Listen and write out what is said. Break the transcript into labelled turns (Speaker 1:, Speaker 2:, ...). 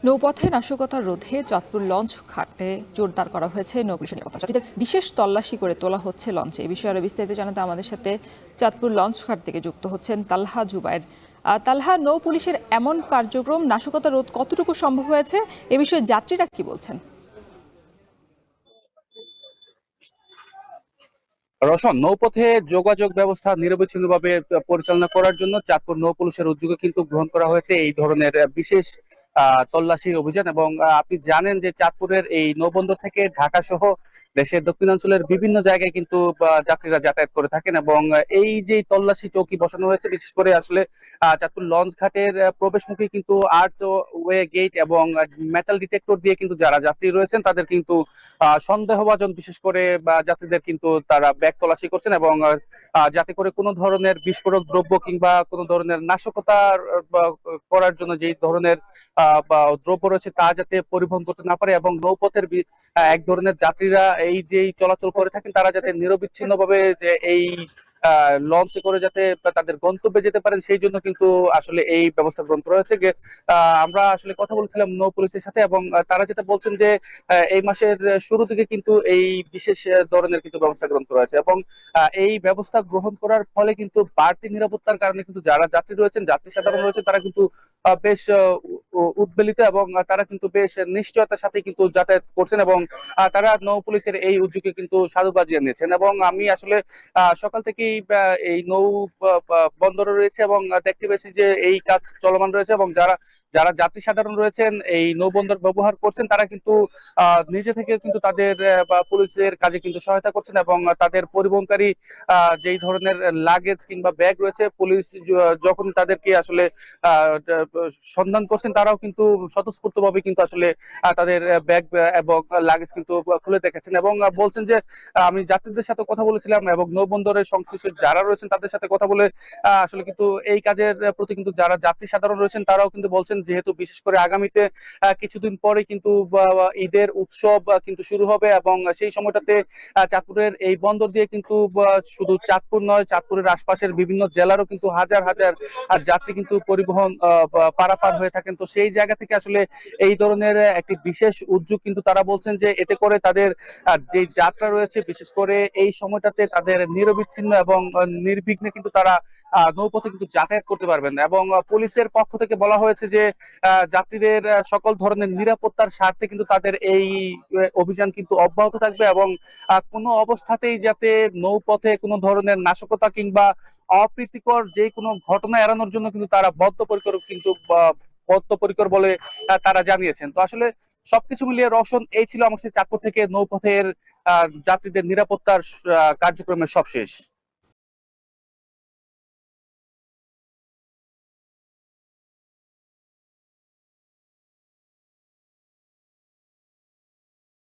Speaker 1: নৌপথে নাশকতা রোধে চাঁদপুর লঞ্চ ঘাটে জোরদার করা হয়েছে নৌপুলিশের নিরাপত্তা। যাত্রীদের বিশেষ তল্লাশি করে তোলা হচ্ছে লঞ্চে। এই বিষয়ে আরো বিস্তারিত জানাতে আমাদের সাথে চাঁদপুর লঞ্চ ঘাট থেকে যুক্ত হচ্ছেন তালহা জুবায়ের। তালহা, নৌ পুলিশের এমন কার্যক্রম নাশকতা রোধ কতটুকু সম্ভব হয়েছে, এ বিষয়ে যাত্রীরা কি বলছেন?
Speaker 2: রওশন, নৌপথে যোগাযোগ ব্যবস্থা নিরবিচ্ছিন্নভাবে পরিচালনা করার জন্য চাঁদপুর নৌ পুলিশের উদ্যোগে কিন্তু গ্রহণ করা হয়েছে এই ধরনের বিশেষ তল্লাশি অভিযান। এবং আপনি জানেন যে চাঁদপুরের এই নৌবন্দর থেকে ঢাকা সহ দেশের দক্ষিণাঞ্চলের বিভিন্ন জায়গায় কিন্তু যাত্রীরা যাতায়াত করে থাকেন। এবং এই যে তল্লাশি চৌকি বসানো হয়েছে, বিশেষ করে আসলে চাঁদপুর লঞ্চ ঘাটের প্রবেশমুখী কিন্তু আর্চ ওয়ে গেট এবং মেটাল ডিটেক্টর দিয়ে কিন্তু যারা যাত্রী রয়েছেন তাদের কিন্তু সন্দেহভাজন বিশেষ করে যাত্রীদের কিন্তু তারা ব্যাগ তল্লাশি করছেন। এবং যাতে করে কোনো ধরনের বিস্ফোরক দ্রব্য কিংবা কোনো ধরনের নাশকতা করার জন্য যে ধরনের বা দ্রব্য রয়েছে তা যাতে পরিবহন করতে না পারে, এবং নৌপথের এক ধরনের যাত্রীরা এই যে চলাচল করে থাকেন তারা যাতে নিরবিচ্ছিন্নভাবে এই লঞ্চে করে যাতে তাদের গন্তব্যে যেতে পারেন, সেই জন্য কিন্তু আসলে এই ব্যবস্থা গ্রহণ করা হয়েছে। আমরা আসলে কথা বলছিলাম নৌ পুলিশের সাথে, এবং তারা যেটা বলছেন যে এই মাসের শুরু থেকে কিন্তু এই বিশেষ ধরনের কিন্তু ব্যবস্থা গ্রহণ করা হয়েছে। এবং এই ব্যবস্থা গ্রহণ করার ফলে কিন্তু বাড়তি নিরাপত্তার কারণে কিন্তু যারা যাত্রী রয়েছেন, যাত্রী সাধারণ রয়েছেন, তারা কিন্তু বেশ উদ্বেলিত, এবং তারা কিন্তু বেশ নিশ্চয়তার সাথে কিন্তু যাতায়াত করছেন। এবং তারা নৌ পুলিশের এই উদ্যোগে কিন্তু সাধুবাদ জানিয়েছেন। এবং আমি আসলে সকাল থেকেই এই নৌ বন্দরে রয়েছে এবং দেখতে পেয়েছি যে এই কাজ চলমান রয়েছে। এবং যারা যারা যাত্রী সাধারণ রয়েছেন এই নৌবন্দর ব্যবহার করছেন তারা কিন্তু নিজে থেকে কিন্তু তাদের বা পুলিশের কাজে কিন্তু সহায়তা করছেন। এবং তাদের পরিবহনকারী যেই ধরনের লাগেজ কিংবা ব্যাগ রয়েছে, পুলিশ যখন তাদেরকে আসলে সন্ধান করছেন তারাও কিন্তু স্বতঃস্ফূর্ত ভাবে কিন্তু আসলে তাদের ব্যাগ এবং লাগেজ কিন্তু খুলে দেখেছেন। এবং বলছেন যে আমি যাত্রীদের সাথে কথা বলেছিলাম এবং নৌবন্দরের সংশ্লিষ্ট যারা রয়েছেন তাদের সাথে কথা বলে আসলে কিন্তু এই কাজের প্রতি কিন্তু যারা যাত্রী সাধারণ রয়েছেন তারাও কিন্তু বলছেন, যেহেতু বিশেষ করে আগামীতে কিছুদিন পরে কিন্তু ঈদের উৎসব কিন্তু শুরু হবে, এবং সেই সময়টাতে চাঁদপুরের এই বন্দর দিয়ে কিন্তু শুধু চাঁদপুর নয়, চাঁদপুরের আশপাশের বিভিন্ন জেলারও কিন্তু হাজার হাজার যাত্রী কিন্তু পরিবহন পারাপার হয়ে থাকেন। তো সেই জায়গা থেকে আসলে এই ধরনের একটি বিশেষ উদ্যোগ কিন্তু তারা বলছেন যে এতে করে তাদের যে যাত্রা রয়েছে, বিশেষ করে এই সময়টাতে তাদের নিরবিচ্ছিন্ন এবং নির্বিঘ্নে কিন্তু তারা নৌপথে কিন্তু যাতায়াত করতে পারবেন। এবং পুলিশের পক্ষ থেকে বলা হয়েছে যে যাত্রীদের সকল ধরনের নিরাপত্তার স্বার্থে কিন্তু তাদের এই অভিযান কিন্তু অব্যাহত থাকবে, এবং কোনো অবস্থাতেই যাতে নৌপথে কোনো ধরনের নাশকতা কিংবা অপ্রীতিকর যে কোনো ঘটনা এড়ানোর জন্য কিন্তু তারা বদ্ধপরিকর বলে তারা জানিয়েছেন। তো আসলে সবকিছু মিলিয়ে রওশন, এই ছিল আমার কাছে চাঁদপুর থেকে নৌপথের যাত্রীদের নিরাপত্তার কার্যক্রমের সবশেষ।